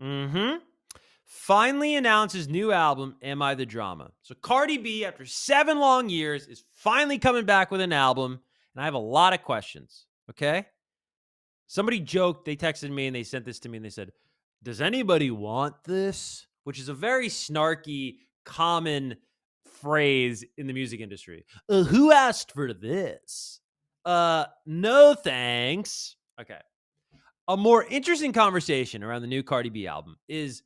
Mm-hmm. Finally announces new album, Am I the Drama? So Cardi B, after 7 long years, is finally coming back with an album, and I have a lot of questions, okay? Somebody joked, they texted me and they sent this to me and they said, does anybody want this? Which is a very snarky, common phrase in the music industry. Who asked for this? No thanks. Okay. A more interesting conversation around the new Cardi B album is,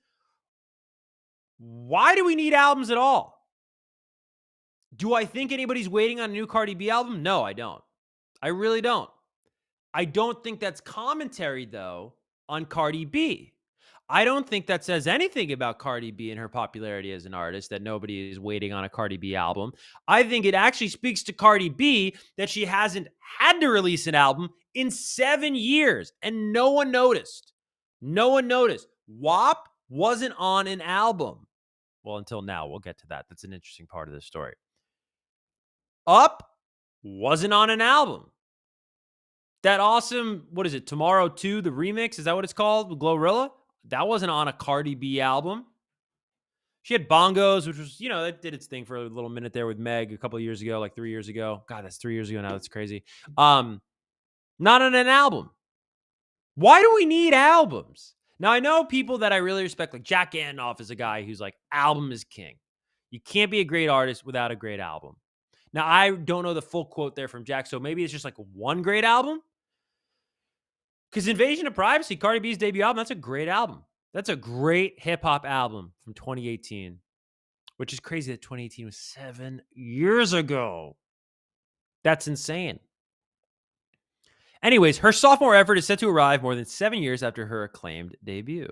why do we need albums at all? Do I think anybody's waiting on a new Cardi B album? No, I don't. I really don't. I don't think that's commentary, though, on Cardi B. I don't think that says anything about Cardi B and her popularity as an artist, that nobody is waiting on a Cardi B album. I think it actually speaks to Cardi B that she hasn't had to release an album in 7 years, and no one noticed. No one noticed. WAP wasn't on an album. Well, until now. We'll get to that. That's an interesting part of this story. Up wasn't on an album. That awesome, what is it, Tomorrow 2, the remix? Is that what it's called? With Glorilla? That wasn't on a Cardi B album. She had bongos, which was, that did its thing for a little minute there with Meg a couple of years ago, like 3 years ago. God, that's 3 years ago now. That's crazy. Not on an album. Why do we need albums? Now, I know people that I really respect, like Jack Antonoff is a guy who's like, album is king. You can't be a great artist without a great album. Now, I don't know the full quote there from Jack, so maybe it's just like one great album. Because Invasion of Privacy, Cardi B's debut album, that's a great album. That's a great hip-hop album from 2018, which is crazy that 2018 was 7 years ago. That's insane. Anyways, her sophomore effort is set to arrive more than 7 years after her acclaimed debut.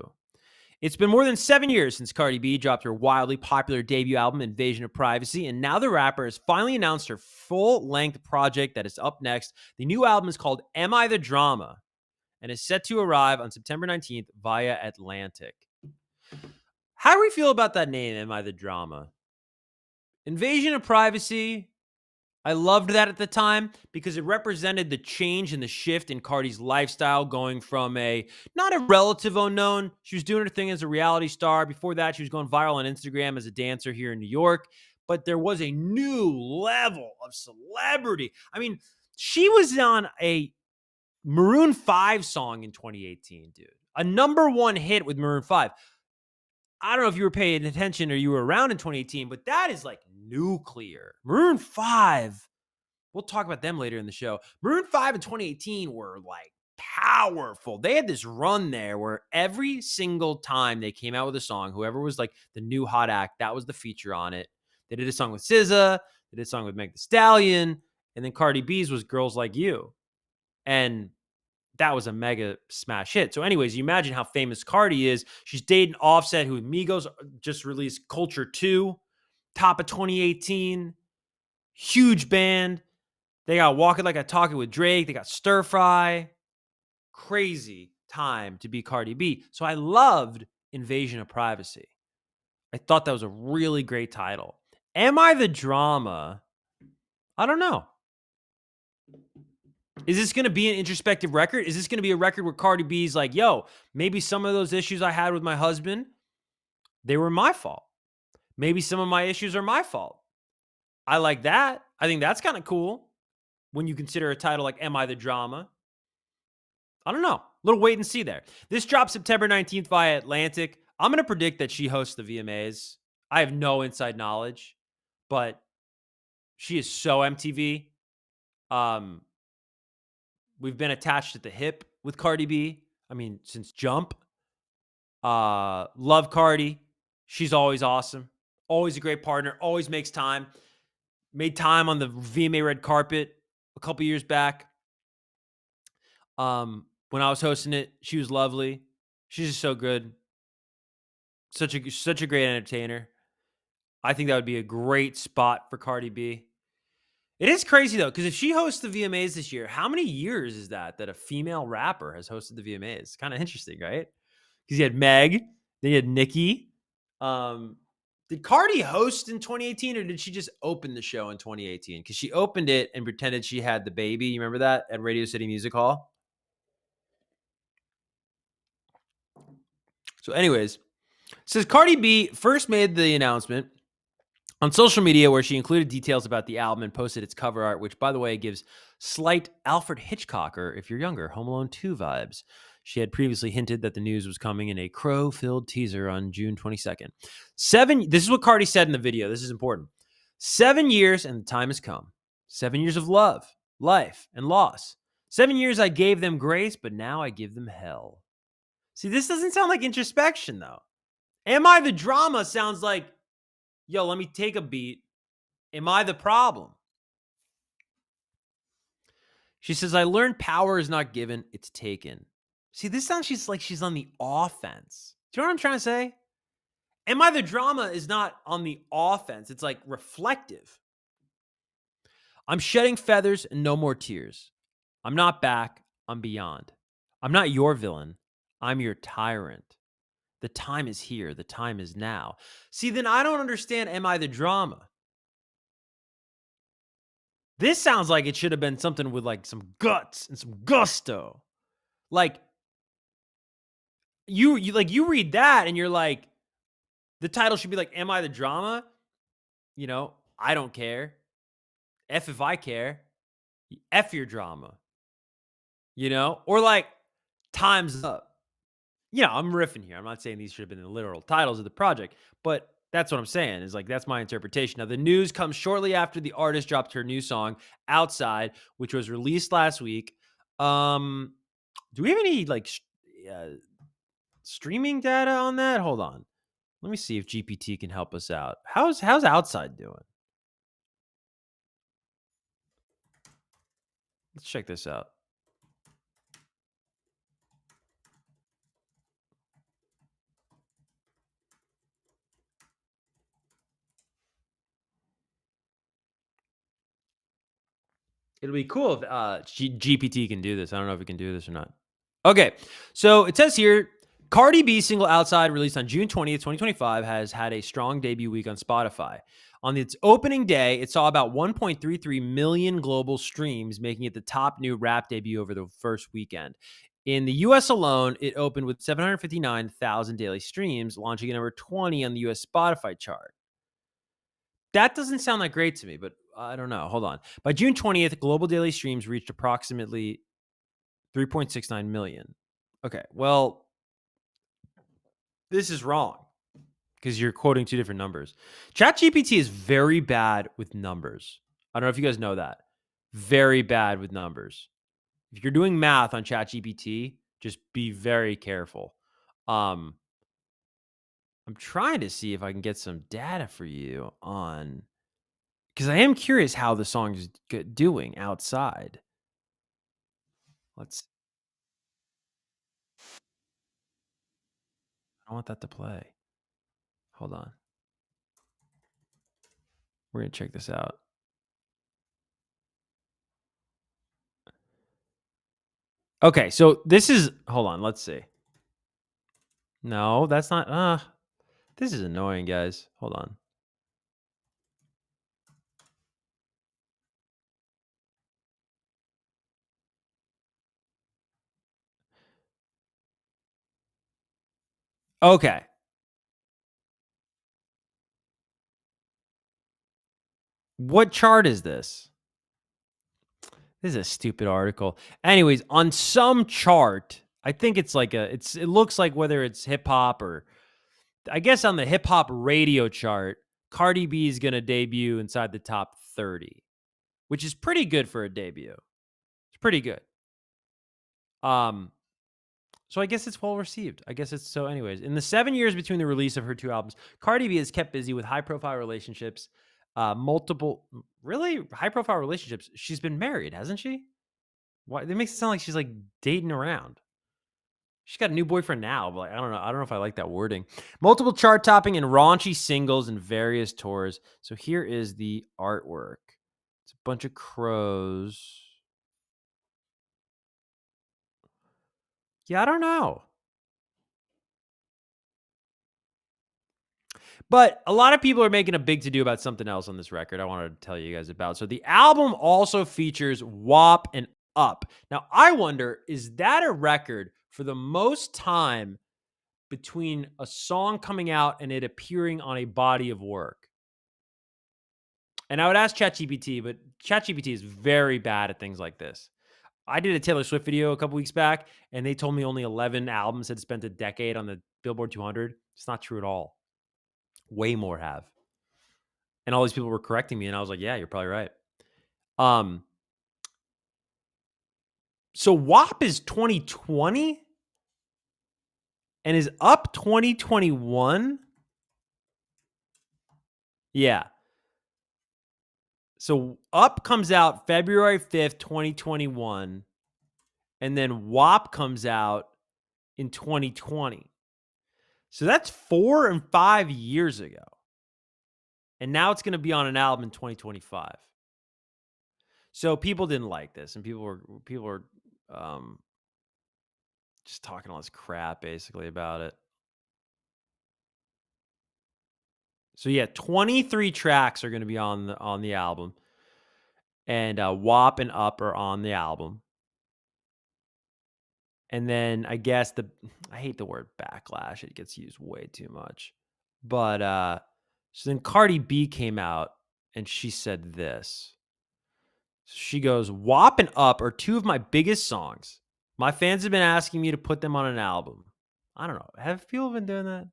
It's been more than 7 years since Cardi B dropped her wildly popular debut album, Invasion of Privacy, and now the rapper has finally announced her full-length project that is up next. The new album is called Am I the Drama? And is set to arrive on September 19th via Atlantic. How do we feel about that name, Am I the Drama? Invasion of Privacy, I loved that at the time because it represented the change and the shift in Cardi's lifestyle, going from not a relative unknown. She was doing her thing as a reality star. Before that, she was going viral on Instagram as a dancer here in New York. But there was a new level of celebrity. I mean, she was on a Maroon 5 song in 2018, dude. A #1 hit with Maroon 5. I don't know if you were paying attention or you were around in 2018, but that is like nuclear. Maroon 5, we'll talk about them later in the show. Maroon 5 in 2018 were like powerful. They had this run there where every single time they came out with a song, whoever was like the new hot act, that was the feature on it. They did a song with SZA, they did a song with Meg Thee Stallion, and then Cardi B's was Girls Like You. And that was a mega smash hit. So anyways, you imagine how famous Cardi is. She's dating Offset, who Migos just released Culture 2, top of 2018. Huge band. They got Walking Like I Talk It with Drake. They got Stir Fry. Crazy time to be Cardi B. So I loved Invasion of Privacy. I thought that was a really great title. Am I the Drama? I don't know. Is this going to be an introspective record? Is this going to be a record where Cardi B's like, yo, maybe some of those issues I had with my husband, they were my fault. Maybe some of my issues are my fault. I like that. I think that's kind of cool when you consider a title like Am I the Drama? I don't know. A little wait and see there. This drops September 19th via Atlantic. I'm going to predict that she hosts the VMAs. I have no inside knowledge, but she is so MTV. We've been attached at the hip with Cardi B. I mean, since Jump. Love Cardi. She's always awesome. Always a great partner. Always makes time. Made time on the VMA red carpet a couple years back. When I was hosting it, she was lovely. She's just so good. Such a great entertainer. I think that would be a great spot for Cardi B. It is crazy, though, because if she hosts the VMAs this year, how many years is that a female rapper has hosted the VMAs? Kind of interesting, right? Because you had Meg, then you had Nicki. Did Cardi host in 2018, or did she just open the show in 2018? Because she opened it and pretended she had the baby. You remember that at Radio City Music Hall? So, anyways, says Cardi B first made the announcement on social media where she included details about the album and posted its cover art, which, by the way, gives slight Alfred Hitchcock, or if you're younger, Home Alone 2 vibes. She had previously hinted that the news was coming in a crow-filled teaser on June 22nd. This is what Cardi said in the video. This is important. 7 years and the time has come. 7 years of love, life, and loss. 7 years I gave them grace, but now I give them hell. See, this doesn't sound like introspection, though. Am I the drama sounds like, yo, let me take a beat. Am I the problem? She says, I learned power is not given, it's taken. See, this sounds she's on the offense. Do you know what I'm trying to say? Am I the drama is not on the offense. It's like reflective. I'm shedding feathers and no more tears. I'm not back. I'm beyond. I'm not your villain. I'm your tyrant. The time is here. The time is now. See, then I don't understand. Am I the drama? This sounds like it should have been something with like some guts and some gusto. Like you read that and you're like, the title should be like, Am I the drama? You know, I don't care. F if I care. F your drama. You know? Or like, Time's up. You know, I'm riffing here. I'm not saying these should have been the literal titles of the project, but that's what I'm saying is like, that's my interpretation. Now, the news comes shortly after the artist dropped her new song, Outside, which was released last week. Do we have any like streaming data on that? Hold on. Let me see if GPT can help us out. How's Outside doing? Let's check this out. It'll be cool if GPT can do this. I don't know if it can do this or not. Okay, so it says here, Cardi B single Outside, released on June 20th, 2025, has had a strong debut week on Spotify. On its opening day, it saw about 1.33 million global streams, making it the top new rap debut over the first weekend. In the US alone, it opened with 759,000 daily streams, launching at number 20 on the US Spotify chart. That doesn't sound like great to me, but I don't know. Hold on. By June 20th, global daily streams reached approximately 3.69 million. Okay, well, this is wrong because you're quoting two different numbers. ChatGPT is very bad with numbers. I don't know if you guys know that. Very bad with numbers. If you're doing math on ChatGPT, just be very careful. I'm trying to see if I can get some data for you on, because I am curious how the song is doing Outside. I want that to play. Hold on. We're going to check this out. Okay, so this is, hold on, let's see. No, that's not, this is annoying, guys. Hold on. Okay. What chart is this? This is a stupid article. Anyways, on some chart, I think it's like it looks like whether it's hip hop or, I guess on the hip hop radio chart, Cardi B is going to debut inside the top 30, which is pretty good for a debut. It's pretty good. So I guess it's well received. I guess it's so. Anyways, in the 7 years between the release of her two albums, Cardi B has kept busy with high-profile relationships, multiple really high-profile relationships. She's been married, hasn't she? Why? That makes it sound like she's like dating around. She's got a new boyfriend now, but like, I don't know. I don't know if I like that wording. Multiple chart-topping and raunchy singles and various tours. So here is the artwork. It's a bunch of crows. Yeah, I don't know. But a lot of people are making a big to do about something else on this record I wanted to tell you guys about. So the album also features WAP and Up. Now, I wonder, is that a record for the most time between a song coming out and it appearing on a body of work. And I would ask ChatGPT, but ChatGPT is very bad at things like this. I did a Taylor Swift video a couple weeks back, and they told me only 11 albums had spent a decade on the Billboard 200. It's not true at all. Way more have. And all these people were correcting me, and I was like, yeah, you're probably right. So WAP is 2020 and is up 2021. Yeah. So Up comes out February 5th, 2021. And then WAP comes out in 2020. So that's 4 and 5 years ago. And now it's going to be on an album in 2025. So people didn't like this, and people were just talking all this crap basically about it. So yeah, 23 tracks are going to be on the album, and WAP and Up are on the album. And then I guess I hate the word backlash; it gets used way too much. But so then Cardi B came out and she said this. She goes, "WAP and Up are two of my biggest songs. My fans have been asking me to put them on an album." I don't know. Have people been doing that?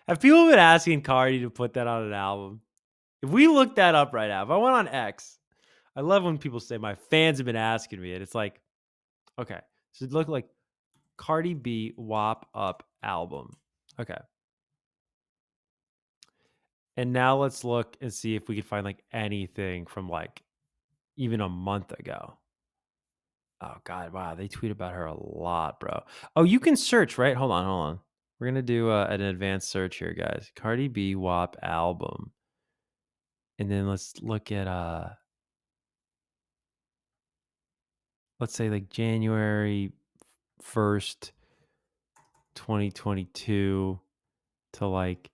Have people been asking Cardi to put that on an album? If we look that up right now, if I went on X, I love when people say my fans have been asking me, and it's like, okay, so it looked like Cardi B WAP Up album. Okay. And now let's look and see if we can find like anything from like even a month ago. Oh God, wow, they tweet about her a lot, bro. Oh, you can search, right? Hold on. We're gonna do an advanced search here, guys. Cardi B WAP album, and then let's look at let's say like January 1st, 2022 to like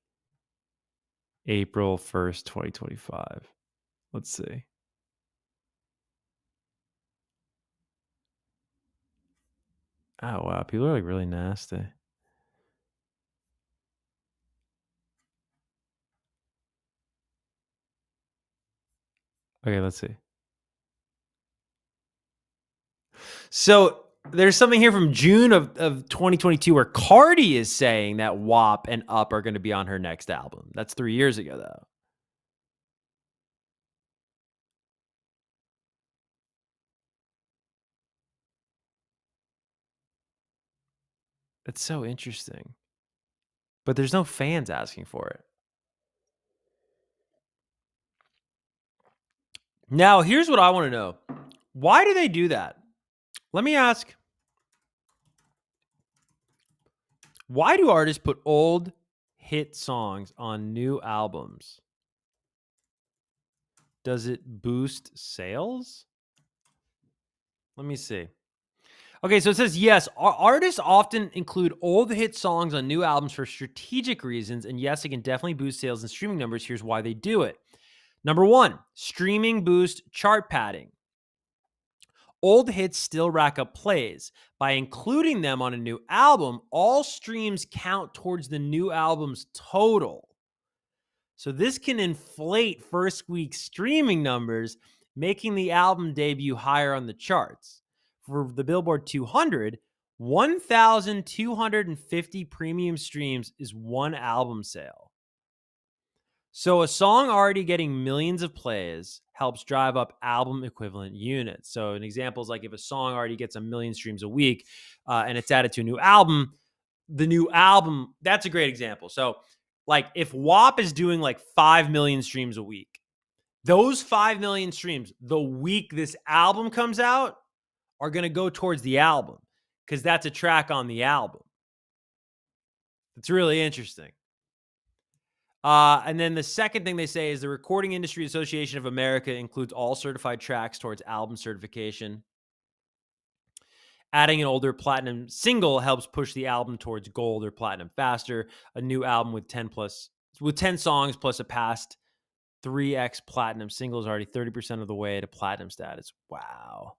April 1st, 2025. Let's see. Oh wow, people are like really nasty. Okay, let's see. So there's something here from June of 2022 where Cardi is saying that WAP and Up are going to be on her next album. That's 3 years ago, though. It's so interesting. But there's no fans asking for it. Now, here's what I want to know. Why do they do that? Let me ask. Why do artists put old hit songs on new albums? Does it boost sales? Let me see. Okay, so it says, yes, artists often include old hit songs on new albums for strategic reasons. And yes, it can definitely boost sales and streaming numbers. Here's why they do it. Number one, streaming boost chart padding. Old hits still rack up plays. By including them on a new album, all streams count towards the new album's total. So this can inflate first week streaming numbers, making the album debut higher on the charts. For the Billboard 200, 1,250 premium streams is one album sale. So a song already getting millions of plays helps drive up album equivalent units. So an example is like if a song already gets 1 million streams a week and it's added to a new album, the new album, that's a great example. So like if WAP is doing like 5 million streams a week, those 5 million streams the week this album comes out are going to go towards the album because that's a track on the album. It's really interesting. And then the second thing they say is the Recording Industry Association of America includes all certified tracks towards album certification. Adding an older platinum single helps push the album towards gold or platinum faster. A new album with 10 songs plus a past 3x platinum single is already 30% of the way to platinum status. Wow.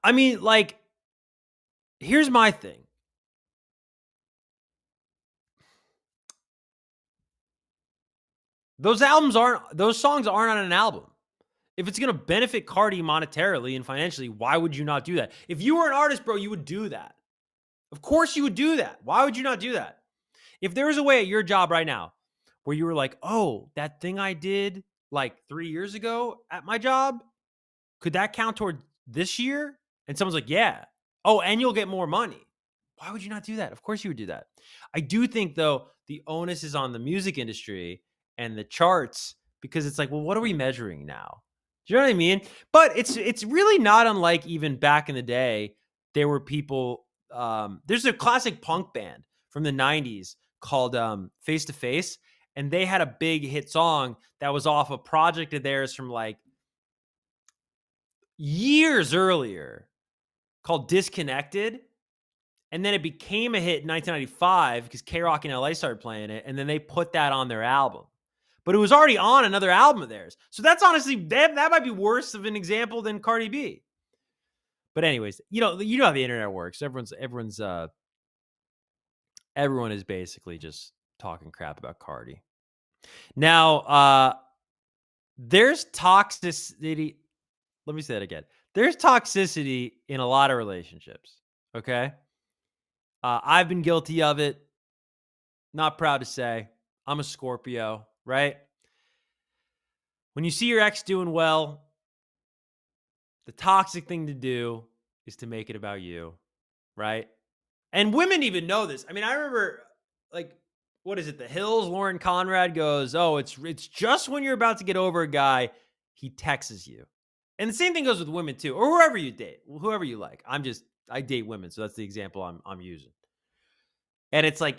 I mean, like, here's my thing. Those songs aren't on an album. If it's going to benefit Cardi monetarily and financially, why would you not do that? If you were an artist, bro, you would do that. Of course you would do that. Why would you not do that? If there was a way at your job right now where you were like, oh, that thing I did like 3 years ago at my job, could that count toward this year? And someone's like, yeah. Oh, and you'll get more money. Why would you not do that? Of course you would do that. I do think, though, the onus is on the music industry and the charts because it's like, well, what are we measuring now? Do you know what I mean? But it's really not unlike even back in the day. There were people. There's a classic punk band from the '90s called Face to Face, and they had a big hit song that was off a project of theirs from like years earlier called Disconnected. And then it became a hit in 1995 because K-Rock in LA started playing it. And then they put that on their album. But it was already on another album of theirs. So that's honestly, that might be worse of an example than Cardi B. But anyways, you know how the internet works. Everyone is basically just talking crap about Cardi. Now, there's toxicity. Let me say that again. There's toxicity in a lot of relationships. Okay. I've been guilty of it. Not proud to say. I'm a Scorpio, right? When you see your ex doing well, the toxic thing to do is to make it about you, right? And women even know this. I mean, I remember, like, what is it? The Hills, Lauren Conrad goes, oh, it's just when you're about to get over a guy, he texts you. And the same thing goes with women too, or whoever you date, whoever you like. I date women, so that's the example I'm using. And it's like,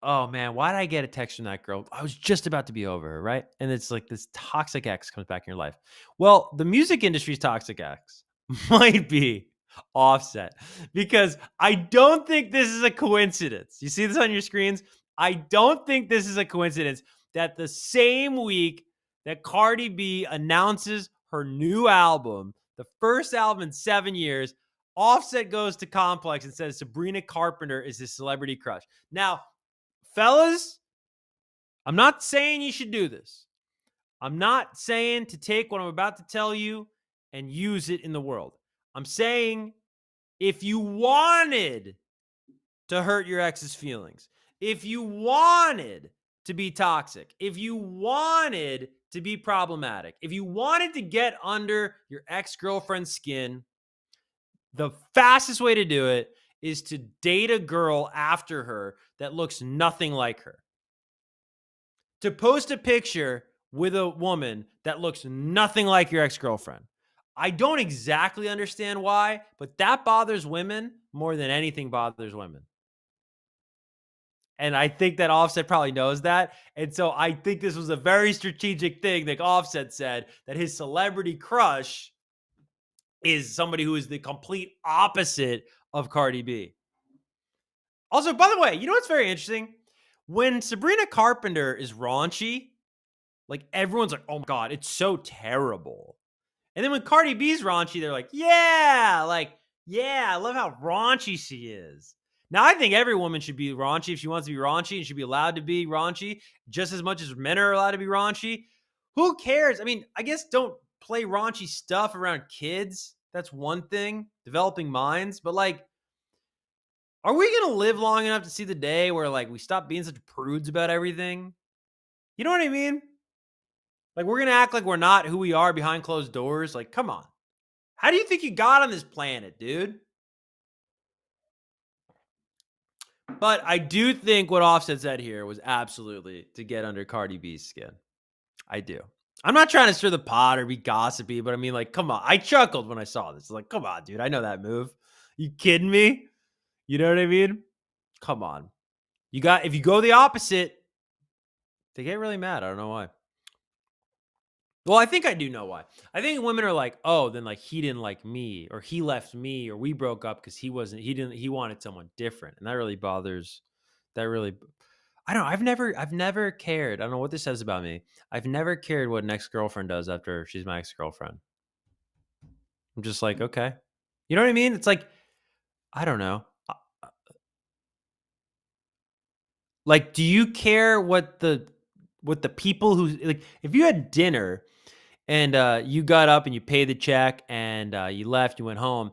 oh man, why did I get a text from that girl? I was just about to be over her, right? And it's like this toxic ex comes back in your life. Well, the music industry's toxic ex might be Offset because I don't think this is a coincidence. You see this on your screens? I don't think this is a coincidence that the same week that Cardi B announces her new album, the first album in 7 years, Offset goes to Complex and says Sabrina Carpenter is his celebrity crush. Now, fellas, I'm not saying you should do this. I'm not saying to take what I'm about to tell you and use it in the world. I'm saying if you wanted to hurt your ex's feelings, if you wanted to be toxic, if you wanted to be problematic, if you wanted to get under your ex-girlfriend's skin, the fastest way to do it is to date a girl after her that looks nothing like her. To post a picture with a woman that looks nothing like your ex-girlfriend. I don't exactly understand why, but that bothers women more than anything bothers women. And I think that Offset probably knows that. And so I think this was a very strategic thing that Offset said, that his celebrity crush is somebody who is the complete opposite of Cardi B. Also, by the way, you know what's very interesting? When Sabrina Carpenter is raunchy, like everyone's like, oh my God, it's so terrible. And then when Cardi B's raunchy, they're like, yeah, I love how raunchy she is. Now, I think every woman should be raunchy if she wants to be raunchy and should be allowed to be raunchy just as much as men are allowed to be raunchy. Who cares? I mean, I guess don't play raunchy stuff around kids. That's one thing, developing minds. But like, are we going to live long enough to see the day where like we stop being such prudes about everything? You know what I mean? Like, we're going to act like we're not who we are behind closed doors. Like, come on. How do you think you got on this planet, dude? But I do think what Offset said here was absolutely to get under Cardi B's skin. I do. I'm not trying to stir the pot or be gossipy, but I mean, like, come on. I chuckled when I saw this. Like, come on, dude. I know that move. You kidding me? You know what I mean? Come on. If you go the opposite, they get really mad. I don't know why. Well, I think I do know why. I think women are like, oh, then like he didn't like me, or he left me, or we broke up because he wanted someone different. And that really bothers. I don't know. I've never cared. I don't know what this says about me. I've never cared what an ex-girlfriend does after she's my ex-girlfriend. I'm just like, okay. You know what I mean? It's like, I don't know. Like, do you care what the people who like if you had dinner and you got up and you paid the check and you left, you went home,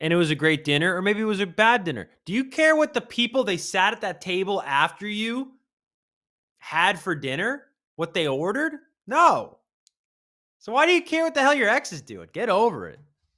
and it was a great dinner, or maybe it was a bad dinner. Do you care what the people they sat at that table after you had for dinner? What they ordered? No. So why do you care what the hell your ex is doing? Get over it.